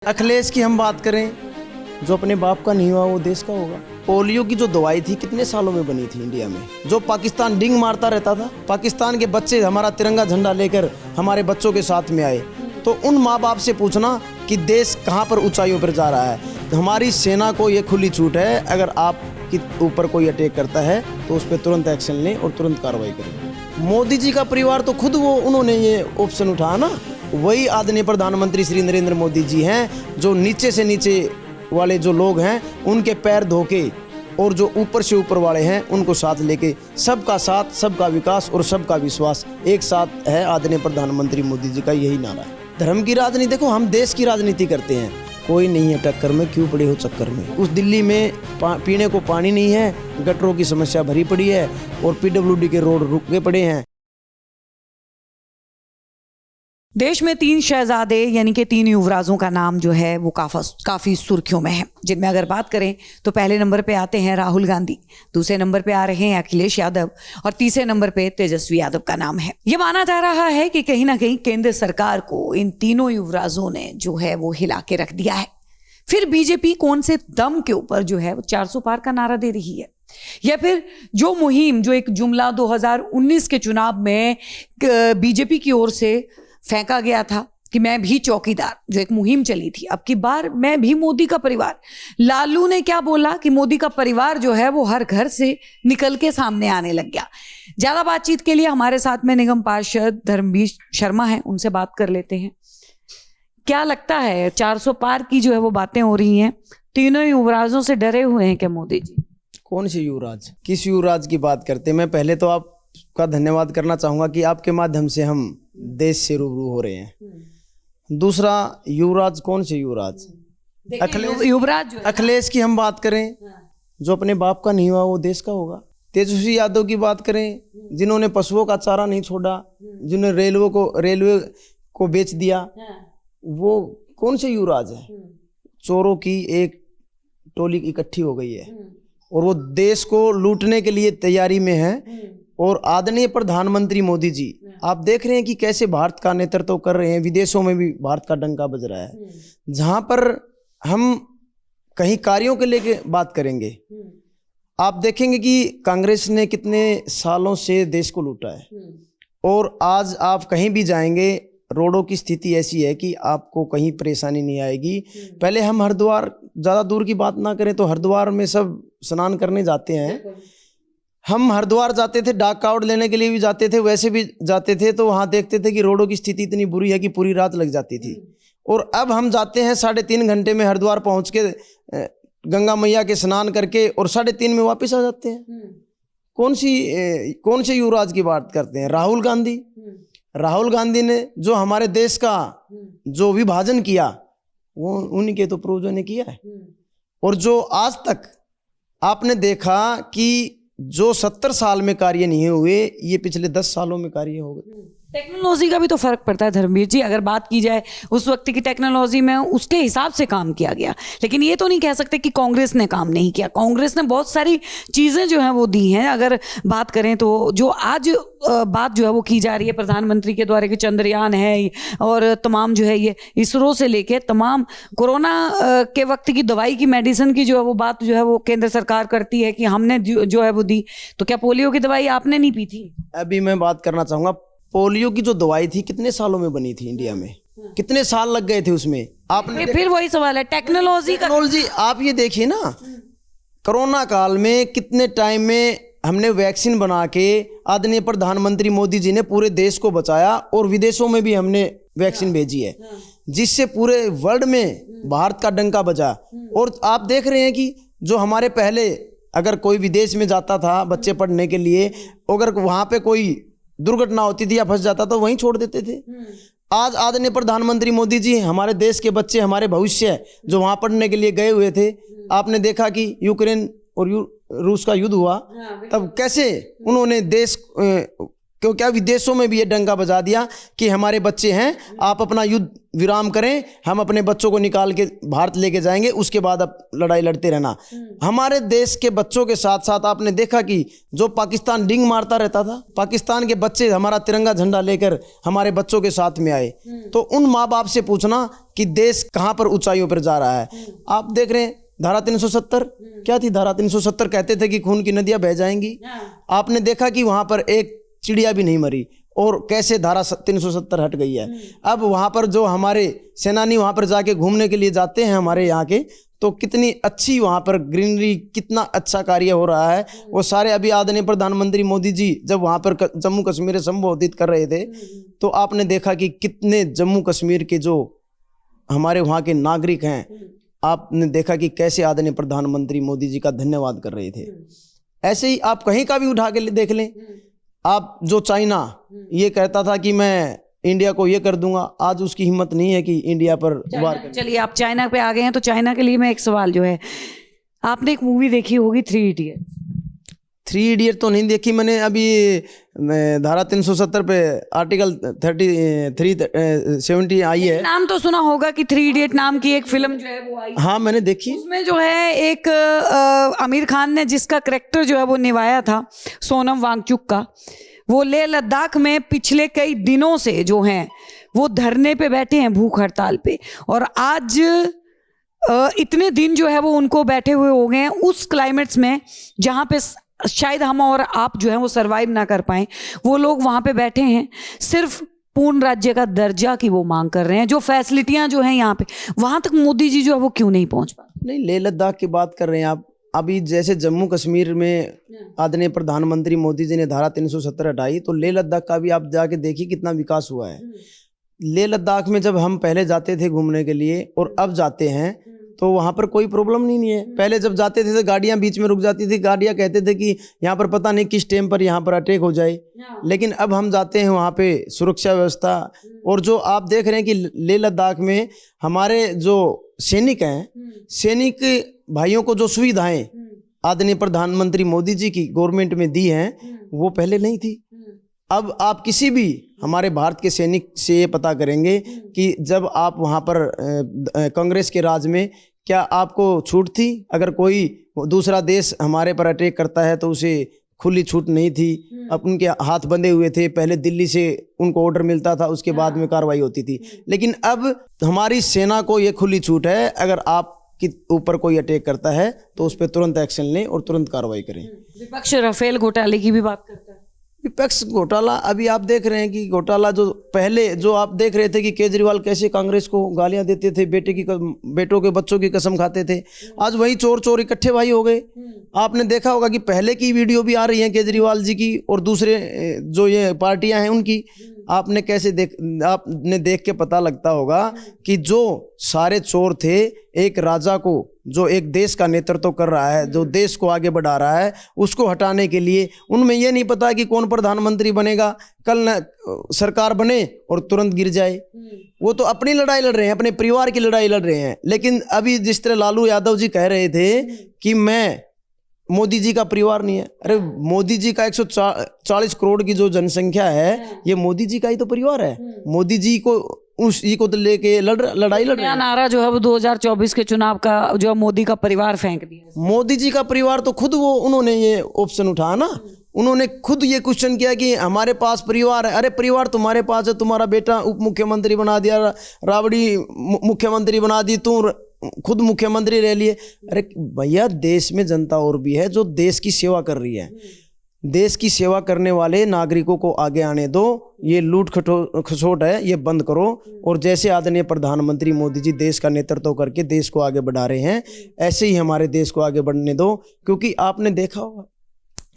अखिलेश की हम बात करें, जो अपने बाप का नहीं हुआ वो देश का होगा। पोलियो की जो दवाई थी कितने सालों में बनी थी इंडिया में, जो पाकिस्तान डिंग मारता रहता था। पाकिस्तान के बच्चे हमारा तिरंगा झंडा लेकर हमारे बच्चों के साथ में आए, तो उन माँ बाप से पूछना कि देश कहाँ पर ऊंचाइयों पर जा रहा है। हमारी सेना को ये खुली छूट है, अगर आपके ऊपर कोई अटैक करता है तो उस पर तुरंत एक्शन लें और तुरंत कार्रवाई करें। मोदी जी का परिवार तो खुद उन्होंने ये ऑप्शन उठाया ना, वही आदरणीय प्रधानमंत्री श्री नरेंद्र मोदी जी हैं, जो नीचे से नीचे वाले जो लोग हैं उनके पैर धो के, और जो ऊपर से ऊपर वाले हैं उनको साथ लेके, सबका साथ, सबका विकास और सबका विश्वास एक साथ है। आदरणीय प्रधानमंत्री मोदी जी का यही नारा है। धर्म की राजनीति, देखो हम देश की राजनीति करते हैं, कोई नहीं है टक्कर में, क्यों पड़े हो चक्कर में। उस दिल्ली में पीने को पानी नहीं है, गटरों की समस्या भरी पड़ी है और पीडब्ल्यूडी के रोड रुके पड़े हैं। देश में 3 शहजादे यानी कि 3 युवराजों का नाम जो है वो काफ़ी सुर्खियों में है, जिनमें अगर बात करें तो पहले नंबर पे आते हैं राहुल गांधी, दूसरे नंबर पे आ रहे हैं अखिलेश यादव और तीसरे नंबर पे तेजस्वी यादव का नाम है। ये माना जा रहा है कि कहीं ना कहीं केंद्र सरकार को इन तीनों युवराजों ने जो है वो हिला के रख दिया है। फिर बीजेपी कौन से दम के ऊपर जो है वो 400 पार का नारा दे रही है, या फिर जो मुहिम, जो एक जुमला 2019 के चुनाव में बीजेपी की ओर से फेंका गया था कि मैं भी चौकीदार, जो एक मुहिम चली थी, अब की बार मैं भी मोदी का परिवार। लालू ने क्या बोला कि मोदी का परिवार जो है वो हर घर से निकल के सामने आने लग गया। ज्यादा बातचीत के लिए हमारे साथ में निगम पार्षद धर्मवीर शर्मा हैं, उनसे बात कर लेते हैं। क्या लगता है 400 पार की जो है वो बातें हो रही हैं, तीनों युवराजों से डरे हुए हैं क्या मोदी जी? कौन से युवराज, किस युवराज की बात करते हैं? मैं पहले तो आपका धन्यवाद करना चाहूंगा कि आपके माध्यम से हम देश से रूबरू हो रहे हैं। दूसरा, युवराज कौन से युवराज? अखिलेश की हम बात करें, जो अपने बाप का नहीं हुआ वो देश का होगा। तेजस्वी यादव की बात करें, जिन्होंने पशुओं का चारा नहीं छोड़ा, जिन्होंने रेलवे को बेच दिया, वो कौन से युवराज है? चोरों की एक टोली इकट्ठी हो गई है और वो देश को लूटने के लिए तैयारी में है। और आदरणीय प्रधानमंत्री मोदी जी, आप देख रहे हैं कि कैसे भारत का नेतृत्व कर रहे हैं, विदेशों में भी भारत का डंका बज रहा है। जहां पर हम कहीं कार्यों के लेके बात करेंगे, आप देखेंगे कि कांग्रेस ने कितने सालों से देश को लूटा है, और आज आप कहीं भी जाएंगे रोडों की स्थिति ऐसी है कि आपको कहीं परेशानी नहीं आएगी। पहले हम हरिद्वार, ज़्यादा दूर की बात ना करें तो हरिद्वार में सब स्नान करने जाते हैं, हम हरिद्वार जाते थे, डाक कावड़ लेने के लिए भी जाते थे, वैसे भी जाते थे, तो वहाँ देखते थे कि रोडों की स्थिति इतनी बुरी है कि पूरी रात लग जाती थी। और अब हम जाते हैं 3.5 घंटे में हरिद्वार पहुँच के गंगा मैया के स्नान करके और 3:30 में वापस आ जाते हैं। कौन से युवराज की बात करते हैं? राहुल गांधी ने जो हमारे देश का जो विभाजन किया वो उन्हीं के तो पूर्वजों ने किया है। और जो आज तक आपने देखा कि जो 70 साल में कार्य नहीं हुए, ये पिछले 10 सालों में कार्य हो गए। टेक्नोलॉजी का भी तो फर्क पड़ता है धर्मवीर जी। अगर बात की जाए उस वक्त की टेक्नोलॉजी में, उसके हिसाब से काम किया गया, लेकिन ये तो नहीं कह सकते कि कांग्रेस ने काम नहीं किया। कांग्रेस ने बहुत सारी चीजें जो हैं वो दी हैं। अगर बात करें तो जो आज बात जो है वो की जा रही है प्रधानमंत्री के द्वारा कि चंद्रयान है, और तमाम जो है ये इसरो से लेके तमाम कोरोना के वक्त की दवाई की, मेडिसिन की जो है वो बात जो है वो केंद्र सरकार करती है कि हमने जो है वो दी। तो क्या पोलियो की दवाई आपने नहीं पी थी? अभी मैं बात करना चाहूंगा, पोलियो की जो दवाई थी कितने सालों में बनी थी इंडिया में, कितने साल लग गए थे उसमें? आपने फिर वही सवाल है टेक्नोलॉजी। आप ये देखिए ना, कोरोना काल में कितने टाइम में हमने वैक्सीन बना के आदरणीय प्रधानमंत्री मोदी जी ने पूरे देश को बचाया, और विदेशों में भी हमने वैक्सीन भेजी है, जिससे पूरे वर्ल्ड में भारत का डंका बजा। और आप देख रहे हैं कि जो हमारे पहले, अगर कोई विदेश में जाता था बच्चे पढ़ने के लिए, अगर वहाँ पे कोई दुर्घटना होती थी या फंस जाता तो वहीं छोड़ देते थे। आज आदरणीय प्रधानमंत्री मोदी जी, हमारे देश के बच्चे, हमारे भविष्य जो वहाँ पढ़ने के लिए गए हुए थे, आपने देखा कि यूक्रेन और रूस का युद्ध हुआ, तब कैसे उन्होंने देश क्यों क्या विदेशों में भी ये डंका बजा दिया कि हमारे बच्चे हैं, आप अपना युद्ध विराम करें, हम अपने बच्चों को निकाल के भारत लेके जाएंगे, उसके बाद आप लड़ाई लड़ते रहना। हमारे देश के बच्चों के साथ साथ आपने देखा कि जो पाकिस्तान डिंग मारता रहता था, पाकिस्तान के बच्चे हमारा तिरंगा झंडा लेकर हमारे बच्चों के साथ में आए। तो उन माँ बाप से पूछना कि देश कहाँ पर ऊंचाइयों पर जा रहा है। आप देख रहे हैं धारा 370 क्या थी? धारा 370 कहते थे कि खून की नदियां बह जाएंगी। आपने देखा कि वहां पर एक चिड़िया भी नहीं मरी, और कैसे धारा 370 हट गई है। अब वहां पर जो हमारे सेनानी वहां पर जाके घूमने के लिए जाते हैं हमारे यहाँ के, तो कितनी अच्छी वहां पर ग्रीनरी, कितना अच्छा कार्य हो रहा है। वो सारे अभी आदरणीय प्रधानमंत्री मोदी जी जब वहां पर जम्मू कश्मीर संबोधित कर रहे थे, तो आपने देखा कि कितने जम्मू कश्मीर के जो हमारे वहाँ के नागरिक हैं, आपने देखा कि कैसे आदरणीय प्रधानमंत्री मोदी जी का धन्यवाद कर रहे थे। ऐसे ही आप कहीं का भी उठा के देख लें। आप जो चाइना ये कहता था कि मैं इंडिया को ये कर दूंगा, आज उसकी हिम्मत नहीं है कि इंडिया पर वार करे। चलिए आप चाइना पे आ गए हैं, तो चाइना के लिए मैं एक सवाल जो है, आपने एक मूवी देखी होगी 3 इडियट। 3 इडियट तो नहीं देखी मैंने, अभी धारा 370 पे आर्टिकल 370 आई है। नाम तो सुना होगा कि 3 इडियट नाम की एक फिल्म जो है वो आई। हाँ मैंने देखी। उसमें जो है एक आमिर खान ने जिसका करेक्टर जो है वो निभाया था सोनम वांगचुक का, वो लेह लद्दाख में पिछले कई दिनों से जो हैं वो धरने पे बैठे हैं, भूख हड़ताल पे, और आज इतने दिन जो है वो उनको बैठे हुए हो गए हैं उस क्लाइमेट्स में जहाँ पे शायद हम और आप जो है वो सरवाइव ना कर पाएं। वो लोग वहाँ पे बैठे हैं, सिर्फ पूर्ण राज्य का दर्जा की वो मांग कर रहे हैं। जो फैसिलिटियां जो हैं यहाँ पे, वहाँ तक मोदी जी जो है वो क्यों नहीं पहुँच पाते? नहीं, लेह लद्दाख की बात कर रहे हैं आप। अभी जैसे जम्मू कश्मीर में आदरणीय प्रधानमंत्री मोदी जी ने धारा 370 हटाई, तो लेह लद्दाख का भी आप जाके देखिए कितना विकास हुआ है। लेह लद्दाख में जब हम पहले जाते थे घूमने के लिए और अब जाते हैं, तो वहाँ पर कोई प्रॉब्लम नहीं है। पहले जब जाते थे तो गाड़ियाँ बीच में रुक जाती थी, गाड़ियाँ कहते थे कि यहाँ पर पता नहीं किस टाइम पर यहाँ पर अटैक हो जाए। लेकिन अब हम जाते हैं वहाँ पे सुरक्षा व्यवस्था, और जो आप देख रहे हैं कि लेह लद्दाख में हमारे जो सैनिक हैं, सैनिक भाइयों को जो सुविधाएं आदरणीय प्रधानमंत्री मोदी जी की गवर्नमेंट में दी हैं, वो पहले नहीं थी। अब आप किसी भी हमारे भारत के सैनिक से ये पता करेंगे कि जब आप वहाँ पर कांग्रेस के राज में क्या आपको छूट थी? अगर कोई दूसरा देश हमारे पर अटैक करता है तो उसे खुली छूट नहीं थी। अब उनके हाथ बंधे हुए थे, पहले दिल्ली से उनको ऑर्डर मिलता था, उसके बाद में कार्रवाई होती थी। लेकिन अब हमारी सेना को ये खुली छूट है, अगर आप के ऊपर कोई अटैक करता है तो उस पर तुरंत एक्शन लें और तुरंत कार्रवाई करें। विपक्ष राफेल घोटाले की भी बात करता है। विपक्ष घोटाला अभी आप देख रहे हैं कि घोटाला जो पहले जो आप देख रहे थे कि केजरीवाल कैसे कांग्रेस को गालियां देते थे, बेटों के बच्चों की कसम खाते थे, आज वही चोर चोर इकट्ठे भाई हो गए। आपने देखा होगा कि पहले की वीडियो भी आ रही है केजरीवाल जी की और दूसरे जो ये पार्टियां हैं उनकी। आपने देख के पता लगता होगा कि जो सारे चोर थे, एक राजा को जो एक देश का नेतृत्व कर रहा है, जो देश को आगे बढ़ा रहा है, उसको हटाने के लिए उनमें ये नहीं पता कि कौन प्रधानमंत्री बनेगा, कल न सरकार बने और तुरंत गिर जाए। वो तो अपनी लड़ाई लड़ रहे हैं, अपने परिवार की लड़ाई लड़ रहे हैं। लेकिन अभी जिस तरह लालू यादव जी कह रहे थे कि मैं मोदी जी का परिवार नहीं है, अरे मोदी जी का 140 करोड़ की जो जनसंख्या है, ये मोदी जी का ही तो परिवार है। मोदी जी को उसी को तो लेके लड़ाई लड़ रहे हैं। नारा जो है वो 2024 के चुनाव का जो मोदी का परिवार फेंक दिया। मोदी जी का परिवार तो खुद उन्होंने ये ऑप्शन उठाया ना, उन्होंने खुद ये क्वेश्चन किया कि हमारे पास परिवार है। अरे परिवार तुम्हारे पास है, तुम्हारा बेटा उप मुख्यमंत्री बना दिया, राबड़ी मुख्यमंत्री बना दी, तू खुद मुख्यमंत्री रह लिए। अरे भैया, देश में जनता और भी है जो देश की सेवा कर रही है। देश की सेवा करने वाले नागरिकों को आगे आने दो। ये लूट खसोट है, ये बंद करो। और जैसे आदरणीय प्रधानमंत्री मोदी जी देश का नेतृत्व करके देश को आगे बढ़ा रहे हैं, ऐसे ही हमारे देश को आगे बढ़ने दो। क्योंकि आपने देखा होगा,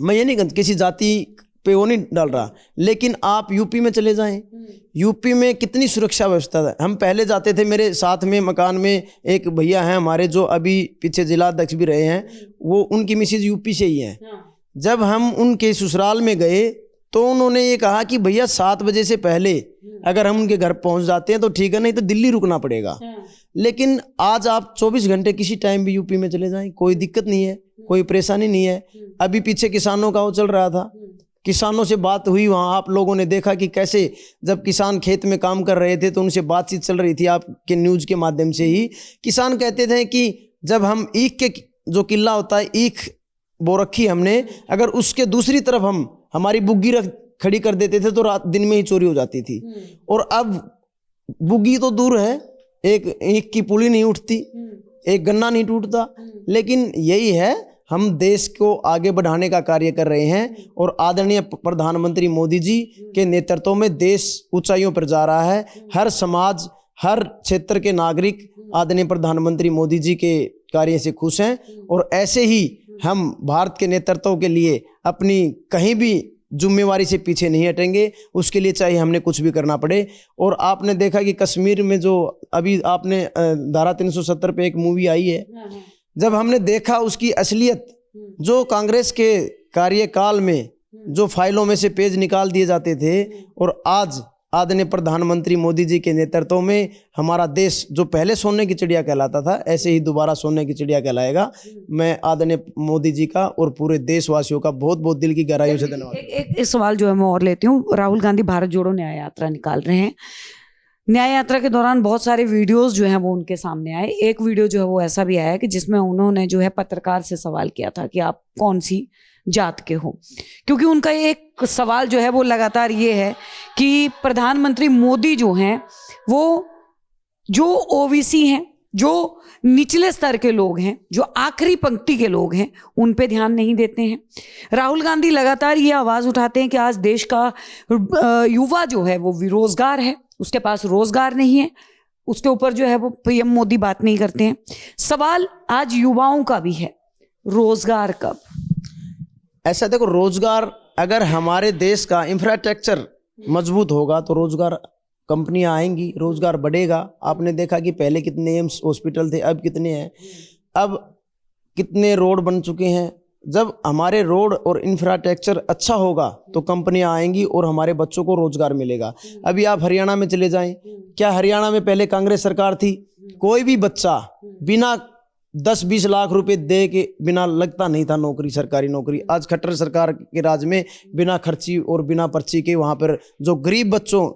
मैं ये नहीं किसी जाति पे वो नहीं डाल रहा, लेकिन आप यूपी में चले जाएं, यूपी में कितनी सुरक्षा व्यवस्था है। हम पहले जाते थे, मेरे साथ में मकान में एक भैया हैं हमारे जो अभी पीछे जिला अध्यक्ष भी रहे हैं, वो उनकी मिसेज यूपी से ही है। जब हम उनके ससुराल में गए तो उन्होंने ये कहा कि भैया 7 बजे से पहले अगर हम उनके घर पहुंच जाते हैं तो ठीक है, नहीं तो दिल्ली रुकना पड़ेगा। लेकिन आज आप 24 घंटे किसी टाइम भी यूपी में चले जाएं, कोई दिक्कत नहीं है, कोई परेशानी नहीं है। अभी पीछे किसानों का वो चल रहा था, किसानों से बात हुई वहाँ, आप लोगों ने देखा कि कैसे जब किसान खेत में काम कर रहे थे तो उनसे बातचीत चल रही थी आपके न्यूज़ के माध्यम से ही। किसान कहते थे कि जब हम ईख के जो किला होता है, ईख बो रखी हमने, अगर उसके दूसरी तरफ हम हमारी बुग्गी खड़ी कर देते थे तो रात दिन में ही चोरी हो जाती थी। और अब बुग्गी तो दूर है, एक ईख की पुली नहीं उठती, एक गन्ना नहीं टूटता। लेकिन यही है, हम देश को आगे बढ़ाने का कार्य कर रहे हैं और आदरणीय प्रधानमंत्री मोदी जी के नेतृत्व में देश ऊंचाइयों पर जा रहा है। हर समाज, हर क्षेत्र के नागरिक आदरणीय प्रधानमंत्री मोदी जी के कार्य से खुश हैं और ऐसे ही हम भारत के नेतृत्व के लिए अपनी कहीं भी जिम्मेवारी से पीछे नहीं हटेंगे, उसके लिए चाहे हमने कुछ भी करना पड़े। और आपने देखा कि कश्मीर में जो अभी आपने धारा 370 पे एक मूवी आई है, जब हमने देखा उसकी असलियत, जो कांग्रेस के कार्यकाल में जो फाइलों में से पेज निकाल दिए जाते थे और आज आदरणीय प्रधानमंत्री मोदी जी के नेतृत्व में हमारा देश जो पहले सोने की चिड़िया कहलाता था, ऐसे ही दोबारा सोने की चिड़िया कहलाएगा। मैं आदरणीय मोदी जी का और पूरे देशवासियों का बहुत बहुत दिल की गहराइयों से धन्यवाद। एक सवाल जो है मैं और लेती हूँ। राहुल गांधी भारत जोड़ो न्याय यात्रा निकाल रहे हैं। न्याय यात्रा के दौरान बहुत सारे वीडियोस जो हैं वो उनके सामने आए। एक वीडियो जो है वो ऐसा भी आया कि जिसमें उन्होंने जो है पत्रकार से सवाल किया था कि आप कौन सी जात के हो, क्योंकि उनका एक सवाल जो है वो लगातार ये है कि प्रधानमंत्री मोदी जो हैं वो जो ओबीसी हैं, जो निचले स्तर के लोग हैं, जो आखिरी पंक्ति के लोग हैं, उन पे ध्यान नहीं देते हैं। राहुल गांधी लगातार ये आवाज़ उठाते हैं कि आज देश का युवा जो है वो बेरोजगार है, उसके पास रोजगार नहीं है, उसके ऊपर जो है वो पीएम मोदी बात नहीं करते हैं। सवाल आज युवाओं का भी है, रोजगार कब? ऐसा देखो, रोजगार अगर हमारे देश का इंफ्रास्ट्रक्चर मजबूत होगा तो रोजगार, कंपनियां आएंगी, रोजगार बढ़ेगा। आपने देखा कि पहले कितने एम्स हॉस्पिटल थे, अब कितने हैं, अब कितने रोड बन चुके हैं। जब हमारे रोड और इंफ्रास्ट्रक्चर अच्छा होगा तो कंपनियां आएंगी और हमारे बच्चों को रोजगार मिलेगा। अभी आप हरियाणा में चले जाएं, क्या हरियाणा में पहले कांग्रेस सरकार थी, कोई भी बच्चा बिना 10-20 लाख रुपए दे के बिना लगता नहीं था नौकरी, सरकारी नौकरी। आज खट्टर सरकार के राज में बिना खर्ची और बिना पर्ची के वहाँ पर जो गरीब बच्चों,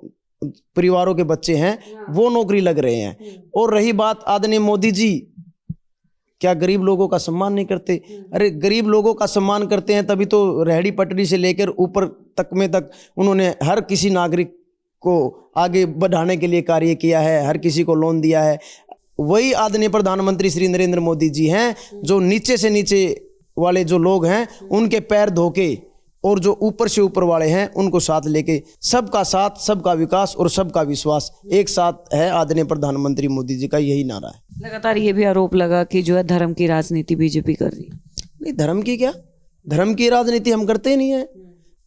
परिवारों के बच्चे हैं, वो नौकरी लग रहे हैं। और रही बात आदरणीय मोदी जी, क्या गरीब लोगों का सम्मान नहीं करते? अरे गरीब लोगों का सम्मान करते हैं तभी तो रेहड़ी पटरी से लेकर ऊपर तक में तक उन्होंने हर किसी नागरिक को आगे बढ़ाने के लिए कार्य किया है, हर किसी को लोन दिया है। वही आदरणीय प्रधानमंत्री श्री नरेंद्र मोदी जी हैं जो नीचे से नीचे वाले जो लोग हैं उनके पैर धोके और जो ऊपर से ऊपर वाले हैं उनको साथ लेके, सबका साथ, सबका विकास और सबका विश्वास एक साथ है आदरणीय प्रधानमंत्री मोदी जी का, यही नारा है। लगातार ये भी आरोप लगा कि जो है धर्म की राजनीति बीजेपी कर रही है। नहीं, धर्म की क्या, धर्म की राजनीति हम करते ही नहीं है।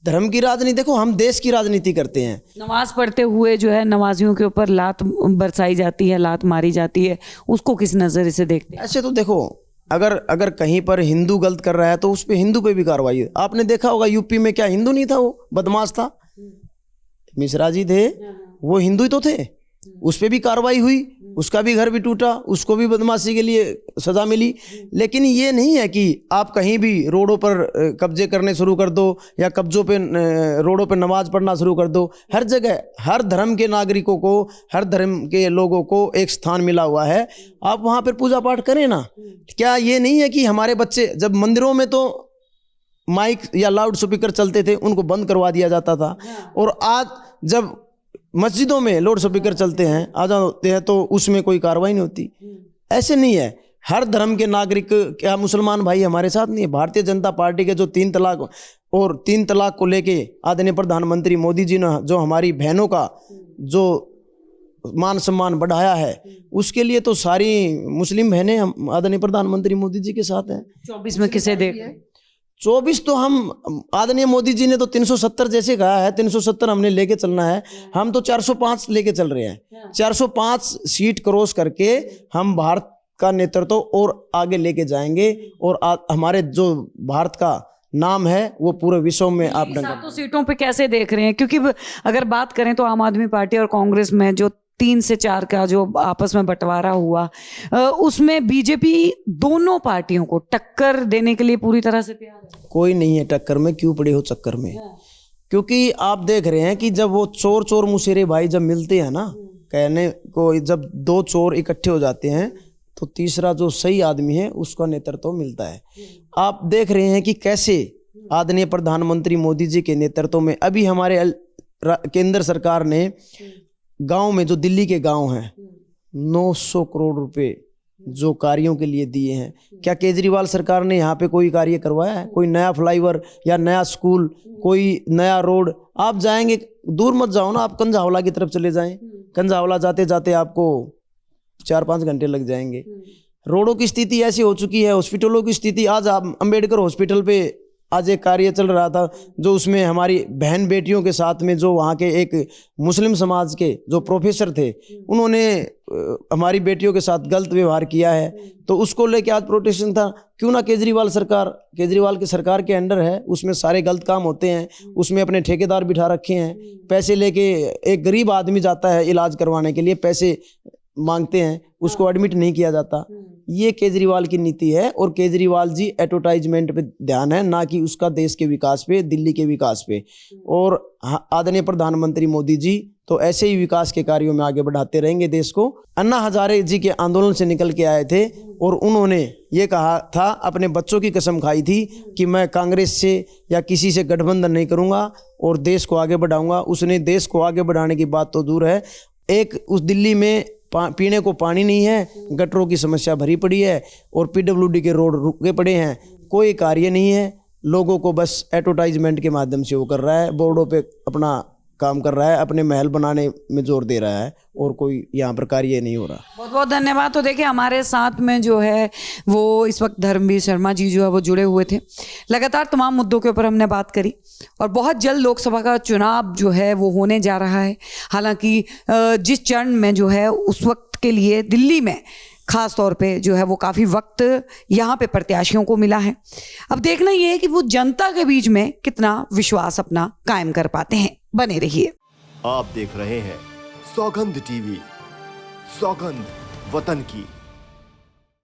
धर्म की राजनीति, देखो हम देश की राजनीति करते हैं। नमाज पढ़ते हुए जो है नमाजियों के ऊपर लात बरसाई जाती है, लात मारी जाती है, उसको किस नजर से देखते हैं? ऐसे तो देखो, अगर कहीं पर हिंदू गलत कर रहा है तो उस पे हिंदू पे भी कार्रवाई है। आपने देखा होगा यूपी में, क्या हिंदू नहीं था वो बदमाश था, मिश्रा जी थे, वो हिंदू ही तो थे, उस पे भी कार्रवाई हुई, उसका भी घर भी टूटा, उसको भी बदमाशी के लिए सजा मिली। लेकिन ये नहीं है कि आप कहीं भी रोडों पर कब्जे करने शुरू कर दो या कब्जों पे रोडों पर नमाज पढ़ना शुरू कर दो। हर जगह हर धर्म के नागरिकों को, हर धर्म के लोगों को एक स्थान मिला हुआ है, आप वहाँ पर पूजा पाठ करें ना। क्या ये नहीं है कि हमारे बच्चे, जब मंदिरों में तो माइक या लाउड स्पीकर चलते थे उनको बंद करवा दिया जाता था, और आज जब मस्जिदों में लाउड स्पीकर चलते हैं, आजान होते हैं, तो उसमें कोई कार्रवाई नहीं होती। ऐसे नहीं है, हर धर्म के नागरिक, क्या मुसलमान भाई हमारे साथ नहीं है? भारतीय जनता पार्टी के जो 3 तलाक और 3 तलाक को लेके आदरणीय प्रधानमंत्री मोदी जी ने जो हमारी बहनों का जो मान सम्मान बढ़ाया है, उसके लिए तो सारी मुस्लिम बहनें आदरणीय प्रधानमंत्री मोदी जी के साथ हैं। 24 में किसे देख? 24 तो हम, आदरणीय मोदी जी ने तो 370 जैसे कहा है, 370 हमने लेके चलना है, हम तो 405 लेके चल रहे हैं। 405 सीट क्रॉस करके हम भारत का नेतृत्व और आगे लेके जाएंगे, और हमारे जो भारत का नाम है वो पूरे विश्व में आप सातों सीटों पे कैसे देख रहे हैं? क्योंकि अगर बात करें तो आम आदमी पार्टी और कांग्रेस में जो 3 से 4 का जो आपस में बंटवारा हुआ, उसमें बीजेपी दोनों पार्टियों को टक्कर देने के लिए पूरी तरह से तैयार है। कोई नहीं है टक्कर में, क्यों पड़े हो चक्कर में। क्योंकि आप देख रहे हैं कि जब वो चोर चोर मुशेरे भाई जब मिलते हैं ना, कहने को जब दो चोर इकट्ठे हो जाते हैं तो तीसरा जो सही आदमी है उसका नेतृत्व मिलता है। आप देख रहे हैं कि कैसे आदरणीय प्रधानमंत्री मोदी जी के नेतृत्व में अभी हमारे केंद्र सरकार ने गांव में, जो दिल्ली के गांव हैं, 900 करोड़ रुपए जो कार्यों के लिए दिए हैं। क्या केजरीवाल सरकार ने यहाँ पे कोई कार्य करवाया है? कोई नया फ्लाईओवर या नया स्कूल, कोई नया रोड? आप जाएंगे, दूर मत जाओ ना, आप कंझावला की तरफ चले जाएं। कंझावला जाते जाते आपको 4-5 घंटे लग जाएंगे। रोडों की स्थिति ऐसी हो चुकी है, हॉस्पिटलों की स्थिति। आज आप अंबेडकर हॉस्पिटल पे आज एक कार्य चल रहा था, जो उसमें हमारी बहन बेटियों के साथ में जो वहाँ के एक मुस्लिम समाज के जो प्रोफेसर थे, उन्होंने हमारी बेटियों के साथ गलत व्यवहार किया है, तो उसको लेके आज प्रोटेस्ट था। क्यों ना केजरीवाल की सरकार के अंडर है, उसमें सारे गलत काम होते हैं, उसमें अपने ठेकेदार बिठा रखे हैं, पैसे लेके एक गरीब आदमी जाता है इलाज करवाने के लिए, पैसे मांगते हैं, उसको एडमिट नहीं किया जाता। ये केजरीवाल की नीति है और केजरीवाल जी एडवर्टाइजमेंट पे ध्यान है, ना कि उसका देश के विकास पे, दिल्ली के विकास पे। और आदरणीय प्रधानमंत्री मोदी जी तो ऐसे ही विकास के कार्यों में आगे बढ़ाते रहेंगे देश को। अन्ना हजारे जी के आंदोलन से निकल के आए थे और उन्होंने ये कहा था, अपने बच्चों की कसम खाई थी कि मैं कांग्रेस से या किसी से गठबंधन नहीं करूंगा और देश को आगे बढ़ाऊंगा। उसने देश को आगे बढ़ाने की बात तो दूर है, एक उस दिल्ली में पीने को पानी नहीं है, गटरों की समस्या भरी पड़ी है और पीडब्ल्यूडी के रोड रुके पड़े हैं, कोई कार्य नहीं है। लोगों को बस एडवर्टाइजमेंट के माध्यम से वो कर रहा है, बोर्डों पे अपना काम कर रहा है, अपने महल बनाने में जोर दे रहा है और कोई यहाँ पर कार्य नहीं हो रहा। बहुत बहुत धन्यवाद। तो देखिए हमारे साथ में जो है वो इस वक्त धर्मवीर शर्मा जी जो है वो जुड़े हुए थे। लगातार तमाम मुद्दों के ऊपर हमने बात करी और बहुत जल्द लोकसभा का चुनाव जो है वो होने जा रहा है। हालांकि जिस चरण में जो है उस वक्त के लिए दिल्ली में खास तौर पे जो है वो काफ़ी वक्त यहाँ पे प्रत्याशियों को मिला है। अब देखना ये है कि वो जनता के बीच में कितना विश्वास अपना कायम कर पाते हैं। बने रहिए। आप देख रहे हैं सौगंध टीवी, सौगंध वतन की।